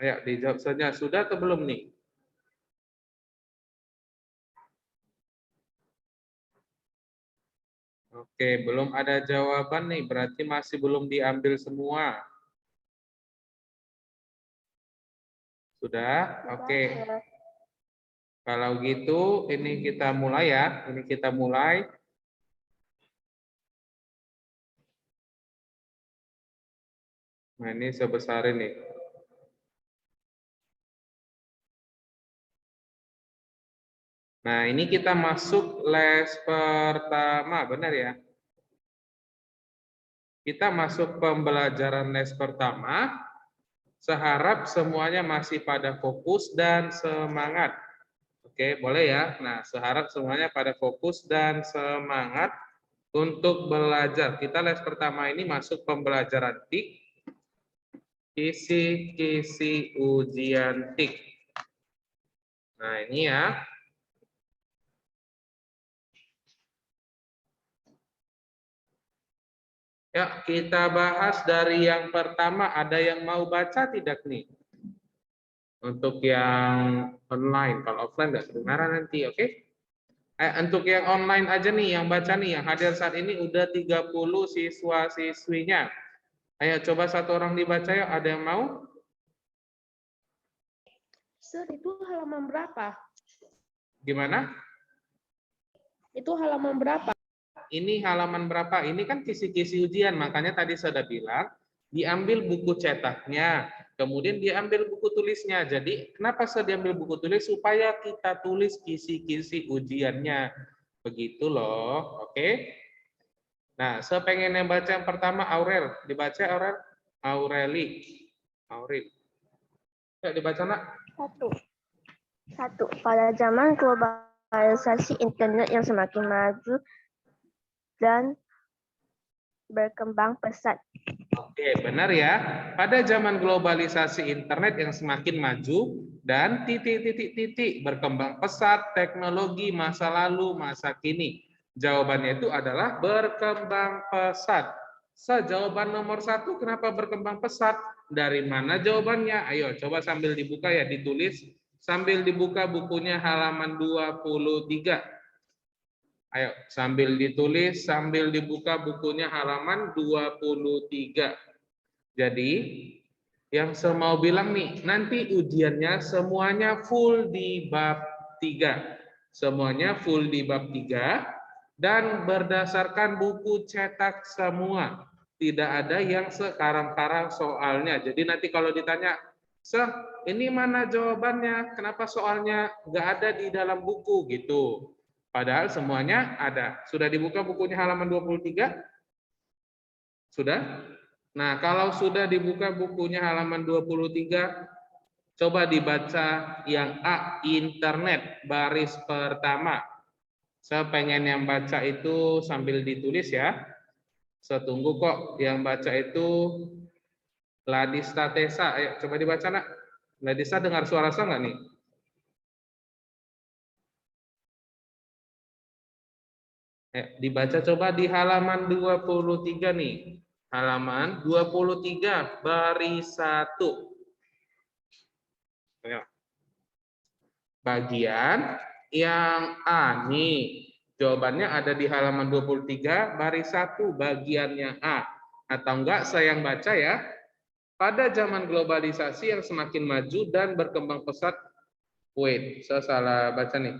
Ayo dijawab saja. Sudah atau belum nih? Oke, belum ada jawaban nih. Berarti masih belum diambil semua. Sudah? Oke. Kalau gitu, ini kita mulai ya. Ini kita mulai. Nah, ini sebesar ini. Nah, ini kita masuk les pertama, benar ya? Kita masuk pembelajaran les pertama, seharap semuanya masih pada fokus dan semangat. Oke, boleh ya? Nah, seharap semuanya pada fokus dan semangat untuk belajar. Kita les pertama ini masuk pembelajaran TIK, kisi-kisi ujian TIK. Nah, ini ya. Ya, kita bahas dari yang pertama. Ada yang mau baca tidak nih? Untuk yang online, kalau offline nggak kedengaran nanti, oke? Untuk yang online aja nih, yang baca nih, yang hadir saat ini udah 30 siswa-siswinya. Ayo coba satu orang dibaca ya, ada yang mau? Sir, itu halaman berapa? Gimana? Itu halaman berapa? Ini halaman berapa? Ini kan kisi-kisi ujian, makanya tadi saya sudah bilang, diambil buku cetaknya, kemudian diambil buku tulisnya. Jadi kenapa saya diambil buku tulis? Supaya kita tulis kisi-kisi ujiannya. Begitu loh, oke? Nah, saya pengen yang baca yang pertama Aurel. Dibaca Aurel? Aureli. Aurel. Ya, dibaca nak. Satu. Pada zaman globalisasi internet yang semakin maju dan berkembang pesat. Oke, benar ya. Pada zaman globalisasi internet yang semakin maju dan titik-titik-titik berkembang pesat teknologi masa lalu, masa kini. Jawabannya itu adalah berkembang pesat. Jawaban nomor 1, kenapa berkembang pesat? Dari mana jawabannya? Ayo, coba sambil dibuka ya, ditulis. Sambil dibuka bukunya halaman 23. Ayo, sambil ditulis, sambil dibuka bukunya halaman 23. Jadi, yang saya mau bilang nih, nanti ujiannya semuanya full di bab 3. Semuanya full di bab 3 dan berdasarkan buku cetak semua. Tidak ada yang sekarang-karang soalnya. Jadi nanti kalau ditanya, ini mana jawabannya? Kenapa soalnya nggak ada di dalam buku gitu? Padahal semuanya ada. Sudah dibuka bukunya halaman 23? Sudah? Nah, kalau sudah dibuka bukunya halaman 23, coba dibaca yang A, internet, baris pertama. Saya pengen yang baca itu sambil ditulis ya. Saya tunggu kok yang baca itu Ladista Tesa. Ayo, coba dibaca nak. Ladista dengar suara saya nggak nih? Dibaca coba di halaman 23 nih. Halaman 23 baris 1. Ya. Bagian yang A nih. Jawabannya ada di halaman 23 baris 1 bagiannya A. Atau enggak saya yang baca ya. Pada zaman globalisasi yang semakin maju dan berkembang pesat. Wait, saya salah baca nih.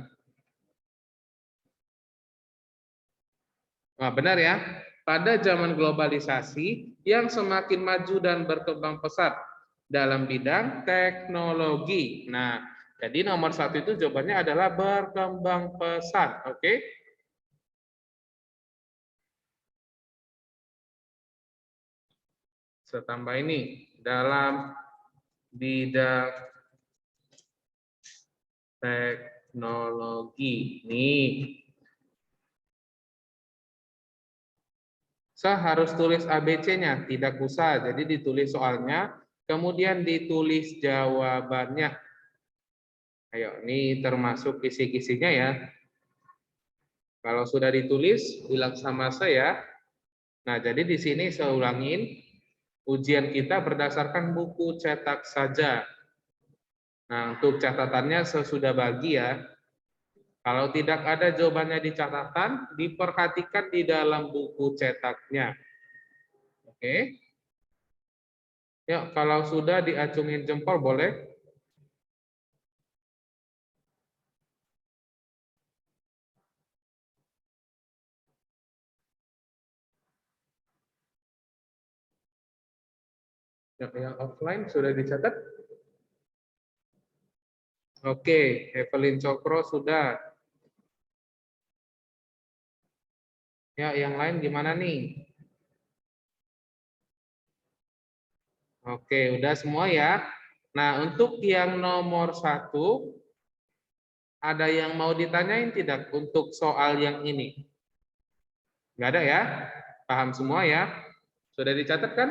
Nah, benar ya. Pada zaman globalisasi yang semakin maju dan berkembang pesat dalam bidang teknologi. Nah, jadi nomor 1 itu jawabannya adalah berkembang pesat. Oke? Saya tambah ini dalam bidang teknologi. Nih. Saya harus tulis ABC-nya, tidak usah. Jadi ditulis soalnya, kemudian ditulis jawabannya. Ayo, ini termasuk kisi-kisinya ya. Kalau sudah ditulis, bilang sama saya. Nah, jadi di sini saya ulangin, ujian kita berdasarkan buku cetak saja. Nah, untuk catatannya sesudah bagi ya. Kalau tidak ada jawabannya di catatan, diperhatikan di dalam buku cetaknya. Oke. Ya, kalau sudah diacungin jempol boleh. Yang offline sudah dicatat? Oke, Evelyn Cokro sudah. Ya, yang lain gimana nih? Oke, udah semua ya. Nah, untuk yang nomor 1, ada yang mau ditanyain tidak untuk soal yang ini? Nggak ada ya? Paham semua ya? Sudah dicatat kan?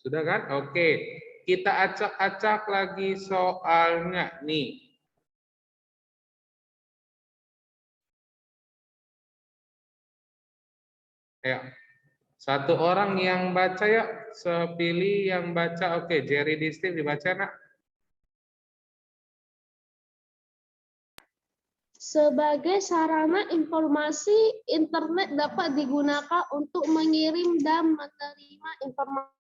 Sudah kan? Oke. Kita acak-acak lagi soalnya nih. Ayo. Satu orang yang baca ya, sepilih yang baca. Oke, Jerry Distin dibaca nak. Sebagai sarana informasi, internet dapat digunakan untuk mengirim dan menerima informasi.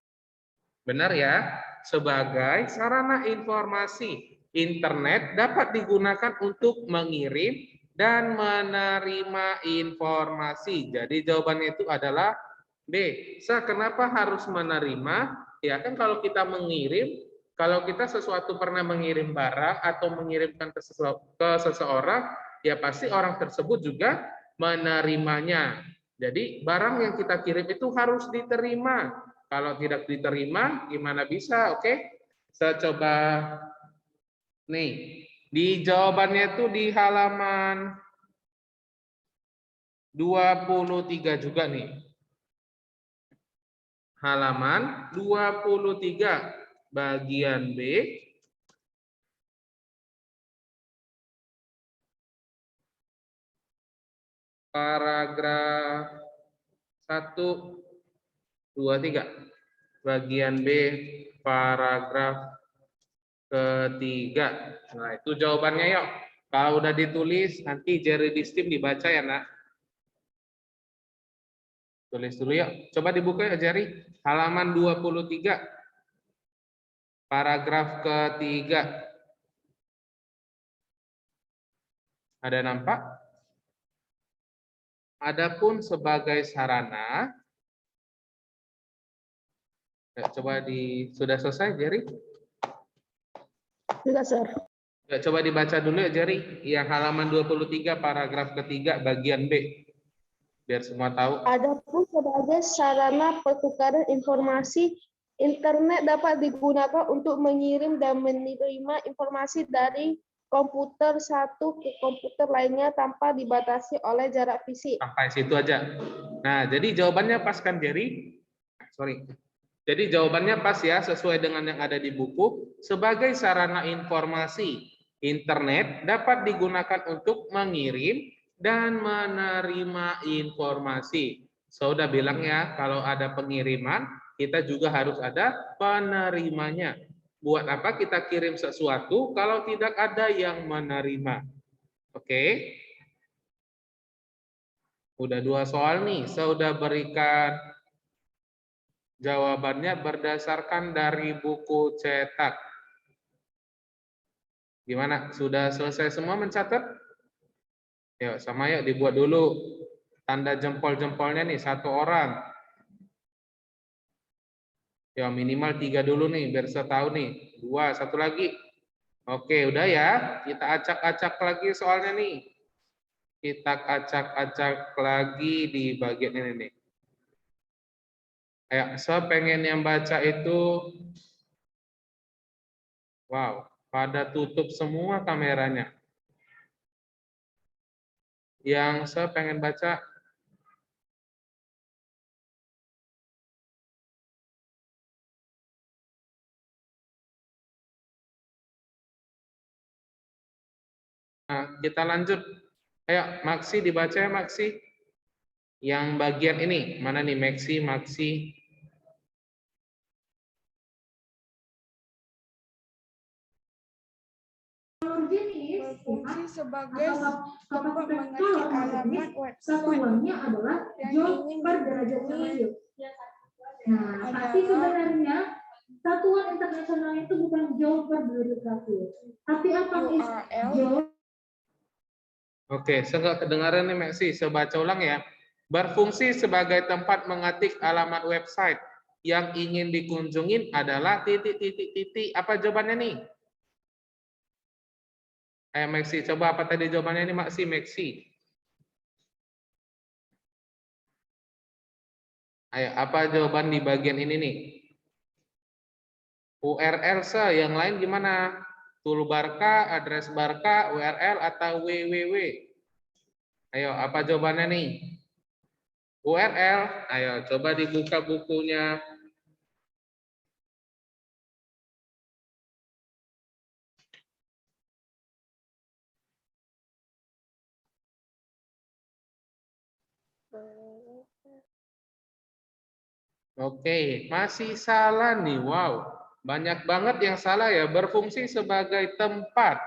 Benar ya? Sebagai sarana informasi, internet dapat digunakan untuk mengirim dan menerima informasi. Jadi jawabannya itu adalah B. Kenapa harus menerima? Ya kan kalau kita mengirim, kalau kita sesuatu pernah mengirim barang atau mengirimkan ke seseorang, ya pasti orang tersebut juga menerimanya. Jadi barang yang kita kirim itu harus diterima. Kalau tidak diterima, gimana bisa? Oke, saya coba nih. Di jawabannya itu di halaman 23 juga nih. Halaman 23 bagian B. Paragraf 1, 2, 3. Bagian B, paragraf ketiga. Nah, itu jawabannya yuk. Kalau udah ditulis, nanti Jerry Distim dibaca ya, nak. Tulis dulu yuk. Coba dibuka ya, Jerry. Halaman 23. Paragraf ketiga. Ada nampak? Adapun sebagai sarana, coba sudah selesai, Jerry? Sudah, Sir. Ya, coba dibaca dulu ya, Jerry. Yang halaman 23, paragraf ketiga, bagian B. Biar semua tahu. Adapun sebagai sarana pertukaran informasi, internet dapat digunakan untuk mengirim dan menerima informasi dari komputer satu ke komputer lainnya tanpa dibatasi oleh jarak fisik. Sampai situ aja. Nah, jadi jawabannya pas kan, Jerry? Sorry. Jadi jawabannya pas ya, sesuai dengan yang ada di buku. Sebagai sarana informasi, internet dapat digunakan untuk mengirim dan menerima informasi. So, udah bilang ya, kalau ada pengiriman, kita juga harus ada penerimanya. Buat apa kita kirim sesuatu kalau tidak ada yang menerima? Oke. Udah 2 soal nih, saya udah berikan jawabannya berdasarkan dari buku cetak. Gimana? Sudah selesai semua mencatat? Yuk, sama yuk dibuat dulu tanda jempol-jempolnya nih, 1 orang. Ya minimal 3 dulu nih, biar saya tahu nih. 2, 1 lagi. Oke, udah ya. Kita acak-acak lagi soalnya nih. Kita acak-acak lagi di bagian ini nih. Saya pengen yang baca itu, wow, pada tutup semua kameranya. Yang saya pengen baca, nah, kita lanjut. Ayo, Maksi dibaca ya, Maksi. Yang bagian ini, mana nih Maksi, Maksi? berfungsi sebagai tempat mengetik alamat website yang ingin dikunjungi. Nah, tapi sebenarnya satuan internasional itu bukan jauh berbirokrasi, tapi apa URL. jauh. Oke, saya kedengaran nih Maxi. Saya baca ulang ya. Berfungsi sebagai tempat mengetik alamat website yang ingin dikunjungin adalah titik. Apa jawabannya nih? Ayo Maxi, coba apa tadi jawabannya nih Maxi? Ayo, apa jawaban di bagian ini nih? URL yang lain gimana? Toolbar kah, address bar kah, URL atau www? Ayo, apa jawabannya nih? URL. Ayo, coba dibuka bukunya. Oke, masih salah nih. Wow, banyak banget yang salah ya. Berfungsi sebagai tempat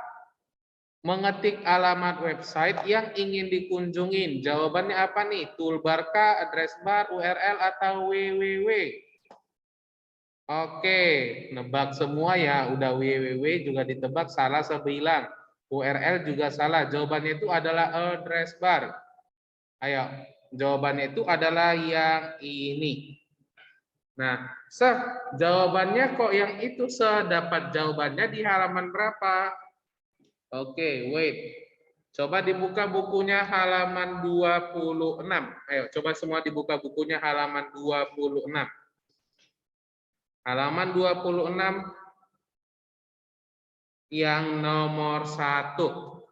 mengetik alamat website yang ingin dikunjungin. Jawabannya apa nih? Toolbar kah, address bar, URL atau www? Oke, nebak semua ya. Udah www juga ditebak salah sebilang. URL juga salah. Jawabannya itu adalah address bar. Ayo, jawabannya itu adalah yang ini. Nah, jawabannya kok yang itu dapat jawabannya di halaman berapa? Oke, wait. Coba dibuka bukunya halaman 26. Ayo, coba semua dibuka bukunya halaman 26. Halaman 26 yang nomor 1.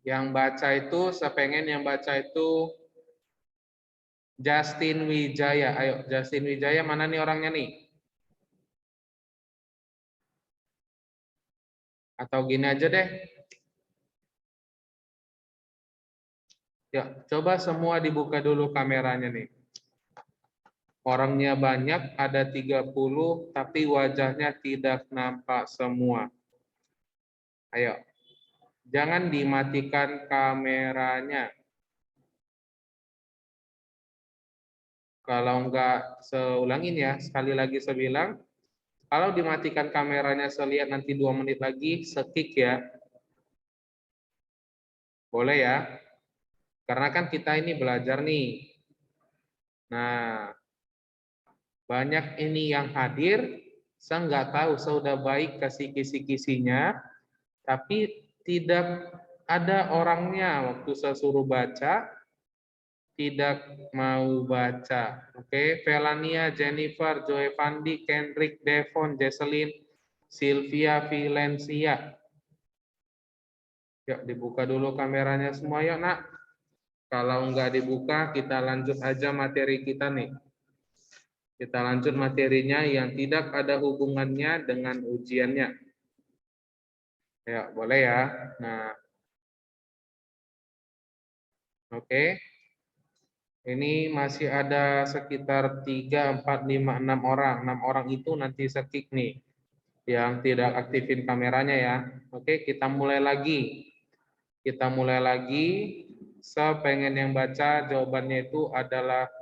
Yang baca itu, sepengen yang baca itu Justin Wijaya. Ayo, Justin Wijaya mana nih orangnya nih? Atau gini aja deh. Ya, coba semua dibuka dulu kameranya nih. Orangnya banyak, ada 30, tapi wajahnya tidak nampak semua. Ayo, jangan dimatikan kameranya. Kalau enggak, seulangin ya. Sekali lagi saya bilang, kalau dimatikan kameranya, saya lihat nanti 2 menit lagi, skip ya. Boleh ya? Karena kan kita ini belajar nih. Nah, banyak ini yang hadir, saya nggak tahu, saya udah baik kasih kisi-kisinya, tapi tidak ada orangnya waktu saya suruh baca, tidak mau baca. Oke, Velania, Jennifer, Joe Fandi, Kendrick, Devon, Jesselyn, Sylvia, Valencia. Yuk dibuka dulu kameranya semua yuk nak. Kalau nggak dibuka, kita lanjut aja materi kita nih. Kita lanjut materinya yang tidak ada hubungannya dengan ujiannya. Ya, boleh ya. Nah, oke. Ini masih ada sekitar 3, 4, 5, 6 orang. 6 orang itu nanti skip nih. Yang tidak aktifin kameranya ya. Oke, kita mulai lagi. Kita mulai lagi. Saya pengen yang baca jawabannya itu adalah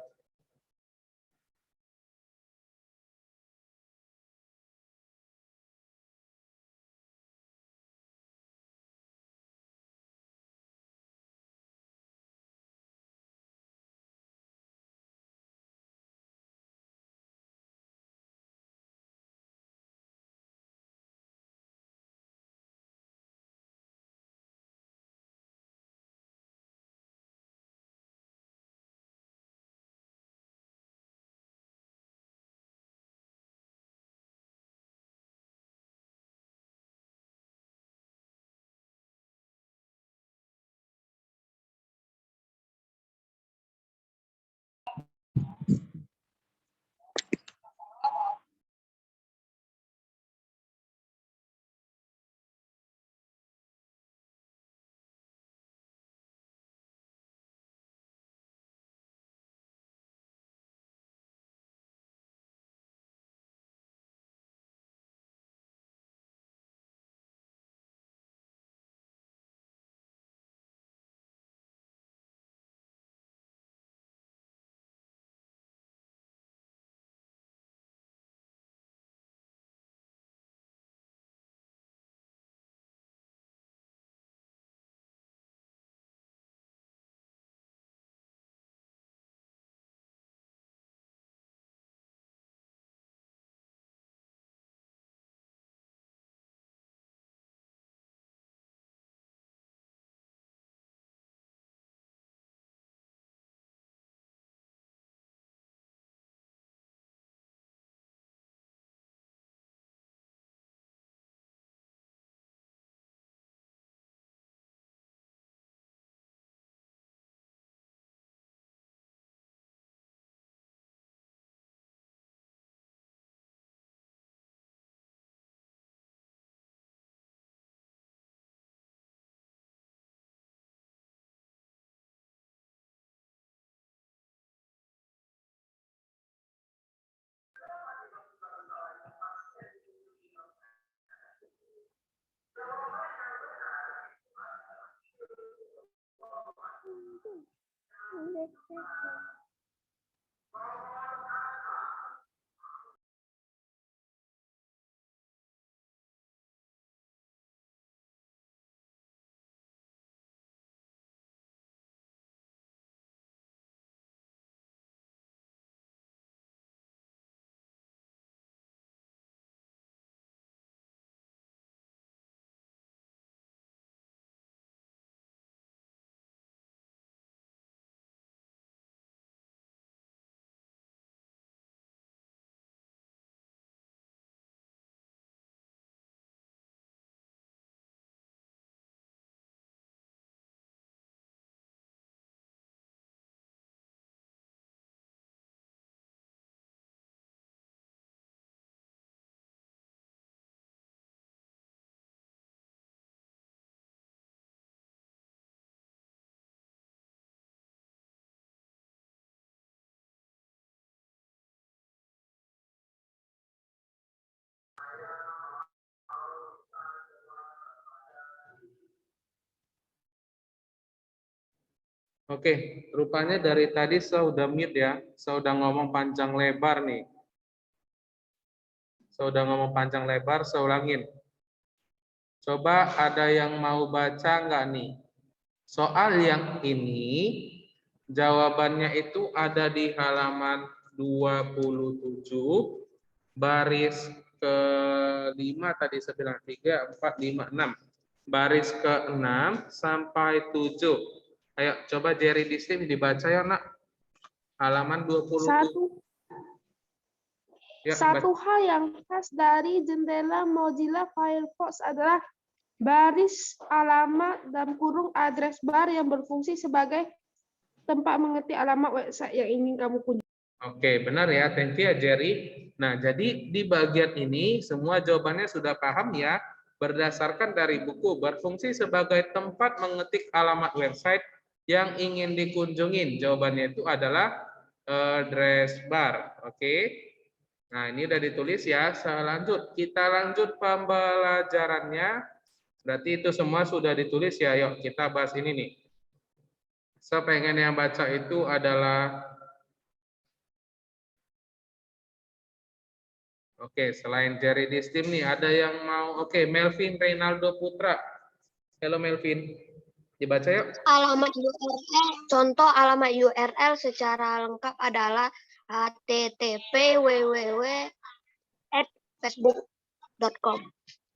Oke, rupanya dari tadi saya udah mute ya. Saya udah ngomong panjang lebar nih. Saya udah ngomong panjang lebar, saya ulangin. Coba ada yang mau baca nggak nih? Soal yang ini, jawabannya itu ada di halaman 27, baris ke-5 tadi saya bilang, 3, 4, 5, 6. Baris ke-6 sampai 7. Ayo coba Jerry Distim dibaca ya nak. Halaman 27. Ya, Satu hal yang khas dari jendela Mozilla Firefox adalah baris alamat dalam kurung address bar yang berfungsi sebagai tempat mengetik alamat website yang ingin kamu kunjungi. Oke, benar ya. Thank you ya Jerry. Nah, jadi di bagian ini semua jawabannya sudah paham ya. Berdasarkan dari buku, berfungsi sebagai tempat mengetik alamat website yang ingin dikunjungin. Jawabannya itu adalah address bar. Oke. Nah, ini udah ditulis ya. Kita lanjut pembelajarannya. Berarti itu semua sudah ditulis ya. Yuk, kita bahas ini nih. Saya pengen yang baca itu adalah oke, selain Jerry Distim nih, ada yang mau, oke, Melvin Reynaldo Putra. Halo Melvin, dibaca yuk. Alamat URL, contoh alamat URL secara lengkap adalah http://www.facebook.com.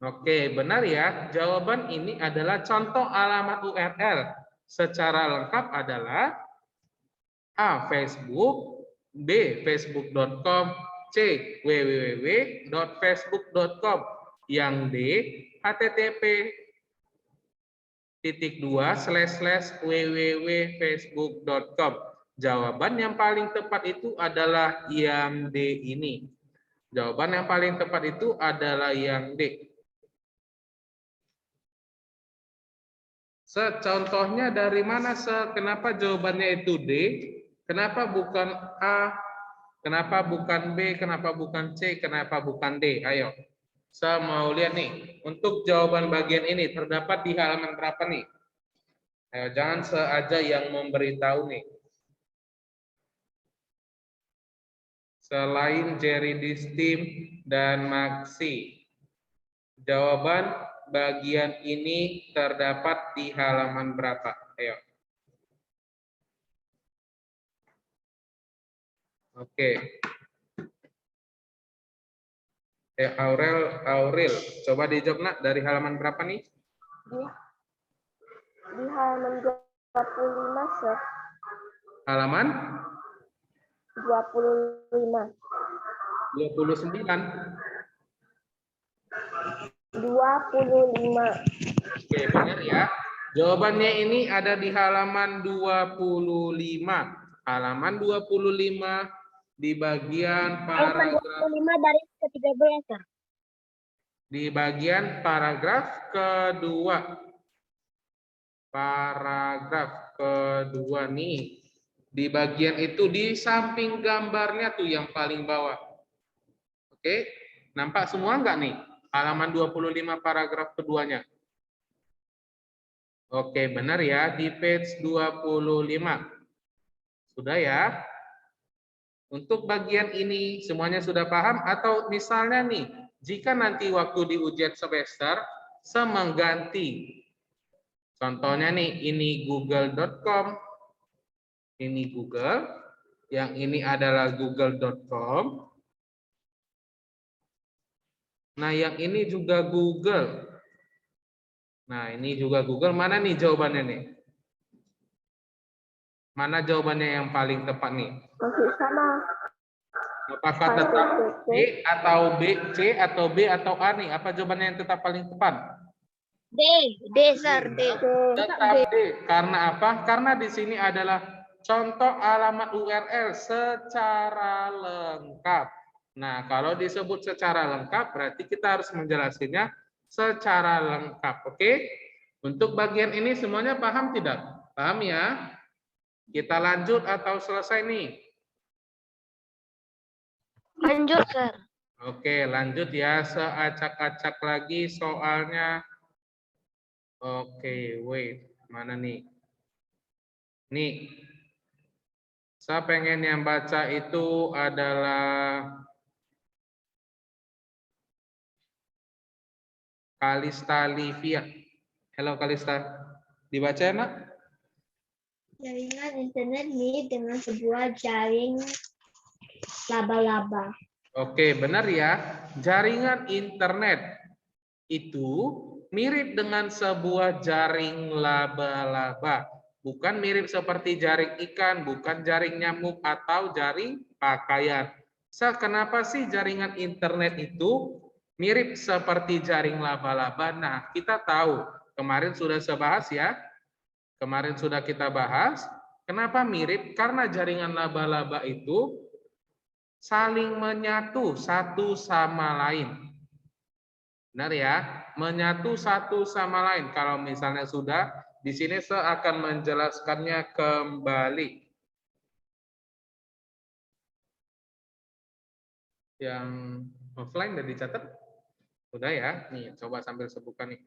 Oke, benar ya. Jawaban ini adalah contoh alamat URL. Secara lengkap adalah A. Facebook, B. Facebook.com, C. www.facebook.com, yang D. http://www.facebook.com. Jawaban yang paling tepat itu adalah yang D ini. Jawaban yang paling tepat itu adalah yang D. Contohnya dari mana? Kenapa jawabannya itu D? Kenapa bukan A? Kenapa bukan B? Kenapa bukan C? Kenapa bukan D? Ayo. Saya mau lihat nih. Untuk jawaban bagian ini terdapat di halaman berapa nih? Ayo, jangan seaja yang memberitahu nih. Selain Jerry Distim dan Maxi. Jawaban bagian ini terdapat di halaman berapa? Ayo. Oke. Aurel, coba dijawab nak, dari halaman berapa nih? Di halaman 25, Chef. Halaman 25. 29. 25. Oke, benar ya. Jawabannya ini ada di halaman 25. Halaman 25 di bagian paragraf 25 baris ke-13. di bagian paragraf kedua. Paragraf kedua nih. Di bagian itu di samping gambarnya tuh yang paling bawah. Oke, nampak semua enggak nih? Halaman 25 paragraf keduanya. Oke, benar ya, di page 25. Sudah ya? Untuk bagian ini semuanya sudah paham? Atau misalnya nih, jika nanti waktu di ujian semester, mengganti. Contohnya nih, ini google.com, ini Google, yang ini adalah google.com. Nah, yang ini juga Google. Nah, ini juga Google. Mana nih jawabannya nih? Mana jawabannya yang paling tepat nih? Masih sama. Apakah tetap B atau B, C atau B atau A nih? Apa jawabannya yang tetap paling tepat? D, sir, D. Tetap D. Karena apa? Karena di sini adalah contoh alamat URL secara lengkap. Nah, kalau disebut secara lengkap, berarti kita harus menjelaskannya secara lengkap. Oke? Untuk bagian ini semuanya paham tidak? Paham ya? Kita lanjut atau selesai nih? Lanjut, sir. Oke, lanjut ya. Seacak-acak lagi soalnya. Oke, wait. Mana nih? Nih. Saya pengen yang baca itu adalah Kalista Livia. Halo Kalista. Dibaca ya, Nak? Jaringan internet mirip dengan sebuah jaring laba-laba. Oke, benar ya. Jaringan internet itu mirip dengan sebuah jaring laba-laba. Bukan mirip seperti jaring ikan, bukan jaring nyamuk, atau jaring pakaian. Kenapa sih jaringan internet itu mirip seperti jaring laba-laba? Nah, kita tahu. Kemarin sudah saya bahas ya. Kemarin sudah kita bahas. Kenapa mirip? Karena jaringan laba-laba itu saling menyatu satu sama lain. Benar ya? Menyatu satu sama lain. Kalau misalnya sudah, di sini saya akan menjelaskannya kembali. Yang offline udah dicatat? Sudah ya? Nih, coba sambil sebutkan nih.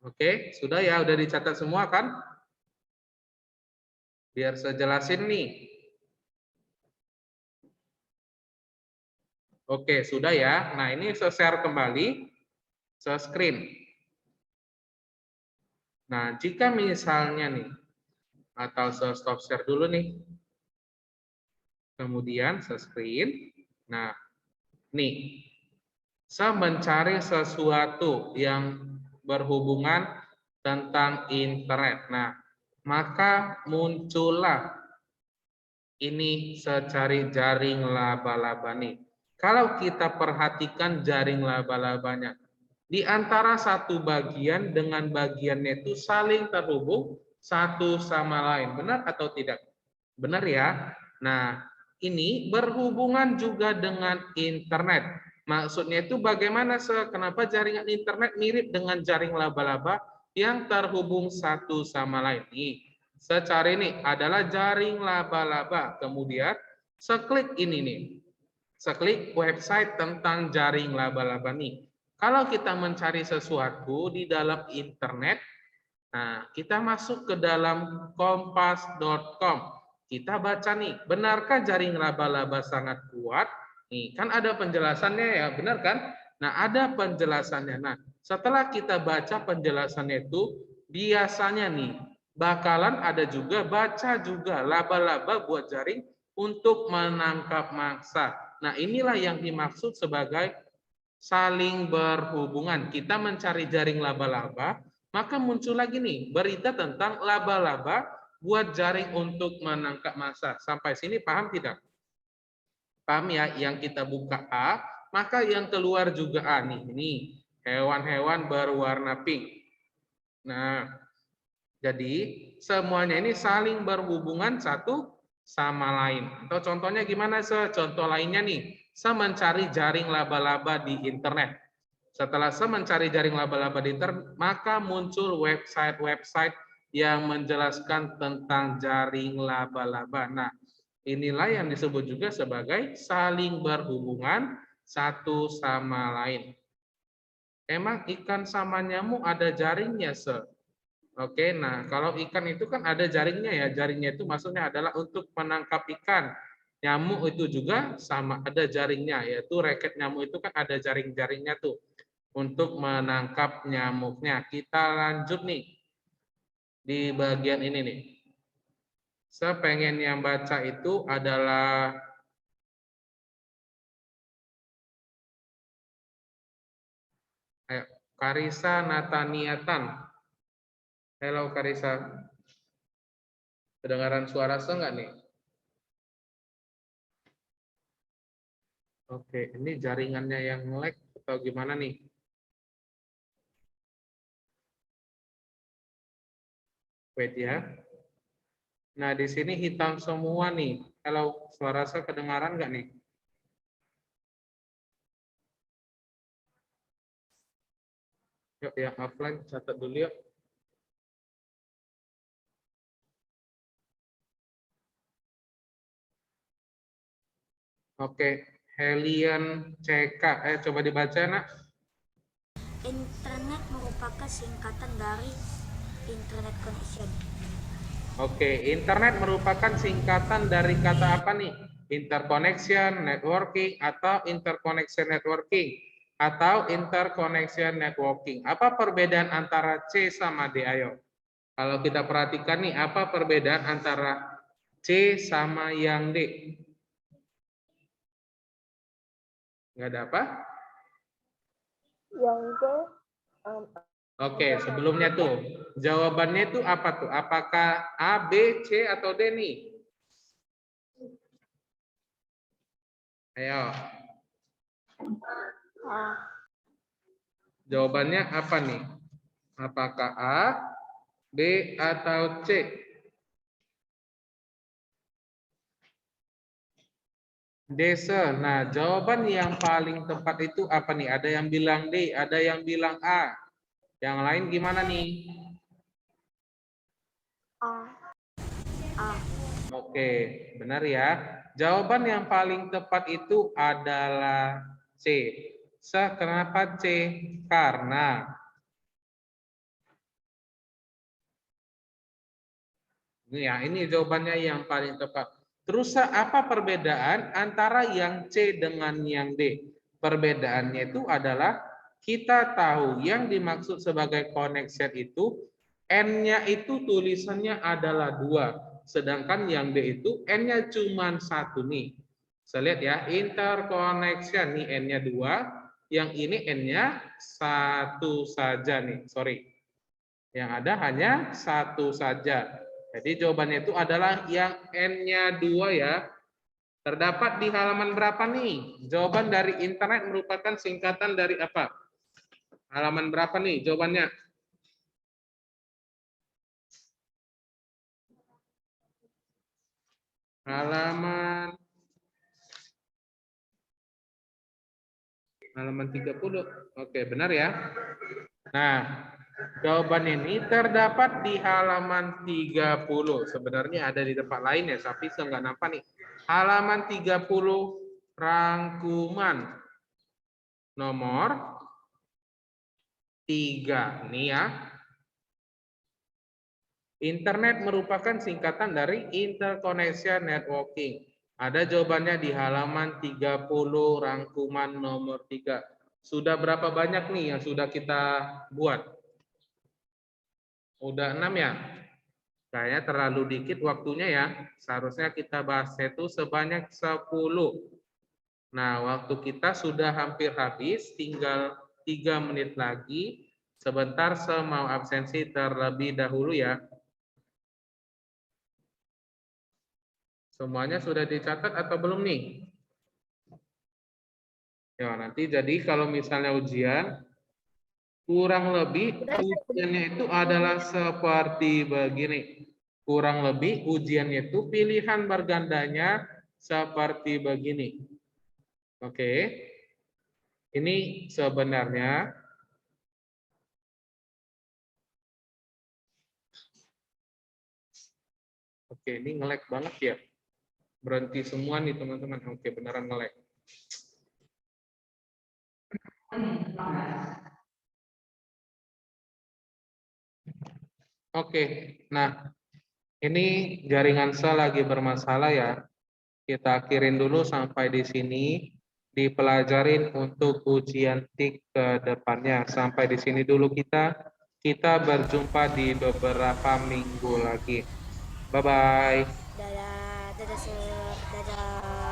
Oke, sudah ya, udah dicatat semua kan? Biar saya jelasin nih. Oke, sudah ya. Nah, ini saya share kembali, saya screen. Nah, jika misalnya nih, atau saya stop share dulu nih. Kemudian saya screen. Nah, nih, saya mencari sesuatu yang berhubungan tentang internet. Nah, maka muncullah ini saya cari jaring laba-laba nih. Kalau kita perhatikan jaring laba-labanya, di antara satu bagian dengan bagiannya itu saling terhubung satu sama lain. Benar atau tidak? Benar ya? Nah, ini berhubungan juga dengan internet. Maksudnya itu bagaimana, kenapa jaringan internet mirip dengan jaring laba-laba yang terhubung satu sama lain. Nih, saya cari ini adalah jaring laba-laba. Kemudian saya klik ini nih. Saya klik website tentang jaring laba-laba nih. Kalau kita mencari sesuatu di dalam internet, nah kita masuk ke dalam kompas.com. Kita baca nih, benarkah jaring laba-laba sangat kuat? Nih, kan ada penjelasannya ya, benar kan? Nah, ada penjelasannya. Nah, setelah kita baca penjelasannya itu, biasanya nih, bakalan ada juga, baca juga laba-laba buat jaring untuk menangkap mangsa. Nah, inilah yang dimaksud sebagai saling berhubungan. Kita mencari jaring laba-laba, maka muncul lagi nih, berita tentang laba-laba buat jaring untuk menangkap mangsa. Sampai sini paham tidak? Paham ya? Yang kita buka A, maka yang keluar juga A nih. Ini hewan-hewan berwarna pink. Nah, jadi semuanya ini saling berhubungan satu sama lain. Atau contohnya gimana? Contoh lainnya nih, saya mencari jaring laba-laba di internet. Setelah saya mencari jaring laba-laba di internet, maka muncul website-website yang menjelaskan tentang jaring laba-laba. Nah, Inilah yang disebut juga sebagai saling berhubungan satu sama lain. Emang ikan sama nyamuk ada jaringnya, Se? Oke, nah kalau ikan itu kan ada jaringnya ya. Jaringnya itu maksudnya adalah untuk menangkap ikan. Nyamuk itu juga sama ada jaringnya, yaitu raket nyamuk itu kan ada jaring-jaringnya tuh untuk menangkap nyamuknya. Kita lanjut nih di bagian ini nih. Saya pengen yang baca itu adalah Karisa Nataniatan. Halo Karisa. Kedengaran suara saya enggak nih? Oke, ini jaringannya yang lag atau gimana nih? Wait ya. Nah, di sini hitam semua nih. Halo, suara saya kedengaran enggak nih? Yuk, yang offline catat dulu yuk. Oke, Helian CK. Coba dibaca, Nak. Internet merupakan singkatan dari Internet Connection. Oke, internet merupakan singkatan dari kata apa nih? Interconnection, networking, atau interconnection networking, atau interconnection networking. Apa perbedaan antara C sama D? Ayo. Kalau kita perhatikan nih, apa perbedaan antara C sama yang D? Nggak ada apa? Yang ke Oke, sebelumnya tuh, jawabannya itu apa tuh? Apakah A, B, C, atau D nih? Ayo. Jawabannya apa nih? Apakah A, B, atau C? Desa. Nah, jawaban yang paling tepat itu apa nih? Ada yang bilang D, ada yang bilang A. Yang lain gimana nih? A. Oke, benar ya. Jawaban yang paling tepat itu adalah C. Kenapa C? Karena ini jawabannya yang paling tepat. Terus apa perbedaan antara yang C dengan yang D? Perbedaannya itu adalah kita tahu yang dimaksud sebagai connection itu N-nya itu tulisannya adalah 2. Sedangkan yang D itu N-nya cuma 1 nih. Saya lihat ya, interconnection nih N-nya 2, yang ini N-nya 1 saja nih. Sorry. Yang ada hanya 1 saja. Jadi jawabannya itu adalah yang N-nya 2 ya. Terdapat di halaman berapa nih? Jawaban dari internet merupakan singkatan dari apa? Halaman berapa nih jawabannya? Halaman 30. Oke, benar ya. Nah, jawaban ini terdapat di halaman 30. Sebenarnya ada di tempat lain ya, tapi saya nggak nampak nih. Halaman 30 rangkuman nomor 3. Nih ya. Internet merupakan singkatan dari interconnection networking. Ada jawabannya di halaman 30 rangkuman nomor 3. Sudah berapa banyak nih yang sudah kita buat? Udah 6 ya? Kayaknya terlalu dikit waktunya ya. Seharusnya kita bahas itu sebanyak 10. Nah, waktu kita sudah hampir habis, tinggal 3 menit lagi. Sebentar saya mau absensi terlebih dahulu ya. Semuanya sudah dicatat atau belum nih? Ya, nanti jadi kalau misalnya ujian, kurang lebih ujiannya itu adalah seperti begini. Kurang lebih ujiannya itu pilihan bergandanya seperti begini. Oke. Ini sebenarnya ini nge-lag banget ya. Berhenti semua nih teman-teman. Oke, beneran nge-lag. Oke, nah ini jaringan sel lagi bermasalah ya. Kita akhirin dulu sampai di sini. Dipelajarin untuk ujian TIK ke depannya. Sampai di sini dulu kita. Kita berjumpa di beberapa minggu lagi. Bye-bye. Dadah, dadah semua.